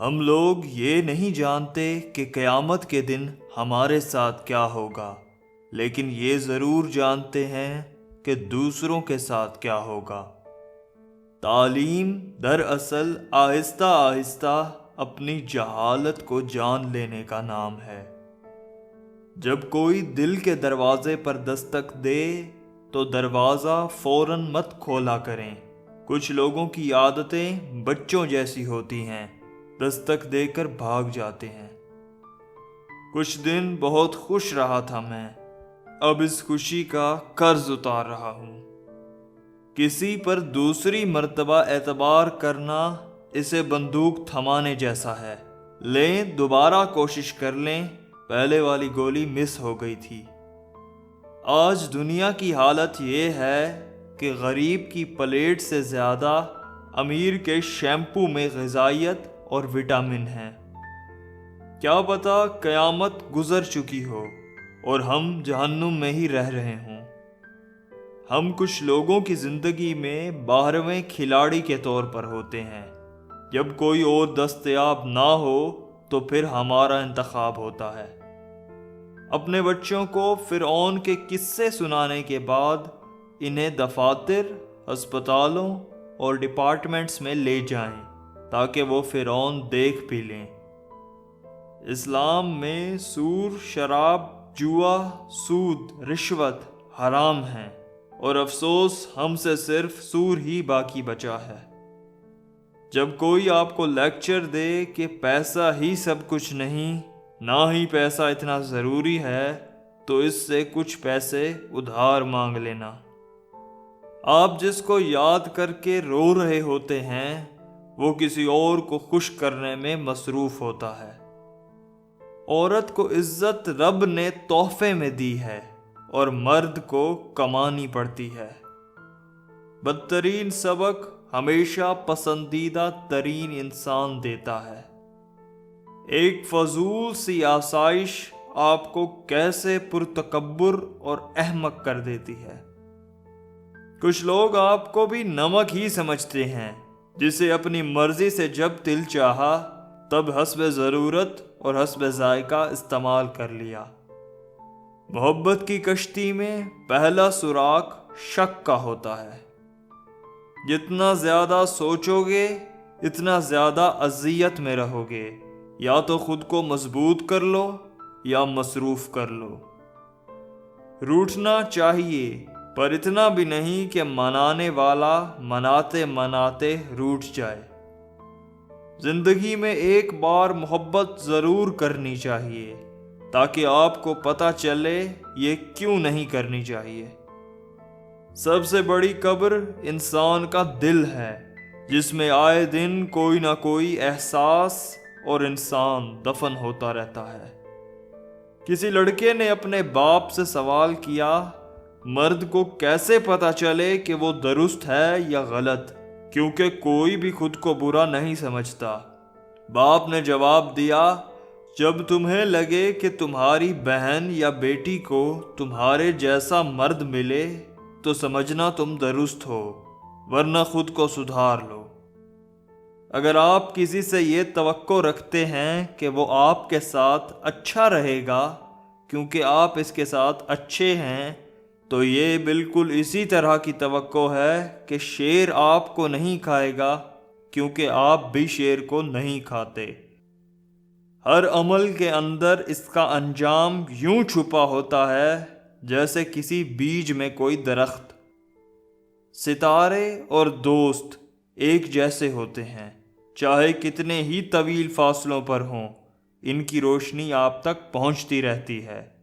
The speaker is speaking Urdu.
ہم لوگ یہ نہیں جانتے کہ قیامت کے دن ہمارے ساتھ کیا ہوگا، لیکن یہ ضرور جانتے ہیں کہ دوسروں کے ساتھ کیا ہوگا۔ تعلیم دراصل آہستہ آہستہ اپنی جہالت کو جان لینے کا نام ہے۔ جب کوئی دل کے دروازے پر دستک دے تو دروازہ فوراً مت کھولا کریں۔ کچھ لوگوں کی عادتیں بچوں جیسی ہوتی ہیں، دستک دے کر بھاگ جاتے ہیں۔ کچھ دن بہت خوش رہا تھا میں، اب اس خوشی کا قرض اتار رہا ہوں۔ کسی پر دوسری مرتبہ اعتبار کرنا اسے بندوق تھمانے جیسا ہے۔ لیں دوبارہ کوشش کر لیں، پہلے والی گولی مس ہو گئی تھی۔ آج دنیا کی حالت یہ ہے کہ غریب کی پلیٹ سے زیادہ امیر کے شیمپو میں غذائیت اور وٹامن ہیں۔ کیا پتہ قیامت گزر چکی ہو اور ہم جہنم میں ہی رہ رہے ہوں۔ ہم کچھ لوگوں کی زندگی میں 12ویں کھلاڑی کے طور پر ہوتے ہیں۔ جب کوئی اور دستیاب نہ ہو تو پھر ہمارا انتخاب ہوتا ہے۔ اپنے بچوں کو فرعون کے قصے سنانے کے بعد انہیں دفاتر، ہسپتالوں اور ڈپارٹمنٹس میں لے جائیں تاکہ وہ فرعون دیکھ بھی لیں۔ اسلام میں سور، شراب، جوا، سود، رشوت حرام ہیں، اور افسوس ہم سے صرف سور ہی باقی بچا ہے۔ جب کوئی آپ کو لیکچر دے کہ پیسہ ہی سب کچھ نہیں، نہ ہی پیسہ اتنا ضروری ہے، تو اس سے کچھ پیسے ادھار مانگ لینا۔ آپ جس کو یاد کر کے رو رہے ہوتے ہیں وہ کسی اور کو خوش کرنے میں مصروف ہوتا ہے۔ عورت کو عزت رب نے تحفے میں دی ہے اور مرد کو کمانی پڑتی ہے۔ بدترین سبق ہمیشہ پسندیدہ ترین انسان دیتا ہے۔ ایک فضول سی آسائش آپ کو کیسے پرتکبر اور احمق کر دیتی ہے۔ کچھ لوگ آپ کو بھی نمک ہی سمجھتے ہیں، جسے اپنی مرضی سے جب دل چاہا تب حسب ضرورت اور حسب ذائقہ استعمال کر لیا۔ محبت کی کشتی میں پہلا سراغ شک کا ہوتا ہے۔ جتنا زیادہ سوچو گے اتنا زیادہ اذیت میں رہو گے۔ یا تو خود کو مضبوط کر لو یا مصروف کر لو۔ روٹھنا چاہیے پر اتنا بھی نہیں کہ منانے والا مناتے مناتے روٹھ جائے۔ زندگی میں ایک بار محبت ضرور کرنی چاہیے تاکہ آپ کو پتہ چلے یہ کیوں نہیں کرنی چاہیے۔ سب سے بڑی قبر انسان کا دل ہے، جس میں آئے دن کوئی نہ کوئی احساس اور انسان دفن ہوتا رہتا ہے۔ کسی لڑکے نے اپنے باپ سے سوال کیا، مرد کو کیسے پتہ چلے کہ وہ درست ہے یا غلط، کیونکہ کوئی بھی خود کو برا نہیں سمجھتا۔ باپ نے جواب دیا، جب تمہیں لگے کہ تمہاری بہن یا بیٹی کو تمہارے جیسا مرد ملے تو سمجھنا تم درست ہو، ورنہ خود کو سدھار لو۔ اگر آپ کسی سے یہ توقع رکھتے ہیں کہ وہ آپ کے ساتھ اچھا رہے گا کیونکہ آپ اس کے ساتھ اچھے ہیں، تو یہ بالکل اسی طرح کی توقع ہے کہ شیر آپ کو نہیں کھائے گا کیونکہ آپ بھی شیر کو نہیں کھاتے۔ ہر عمل کے اندر اس کا انجام یوں چھپا ہوتا ہے جیسے کسی بیج میں کوئی درخت۔ ستارے اور دوست ایک جیسے ہوتے ہیں، چاہے کتنے ہی طویل فاصلوں پر ہوں، ان کی روشنی آپ تک پہنچتی رہتی ہے۔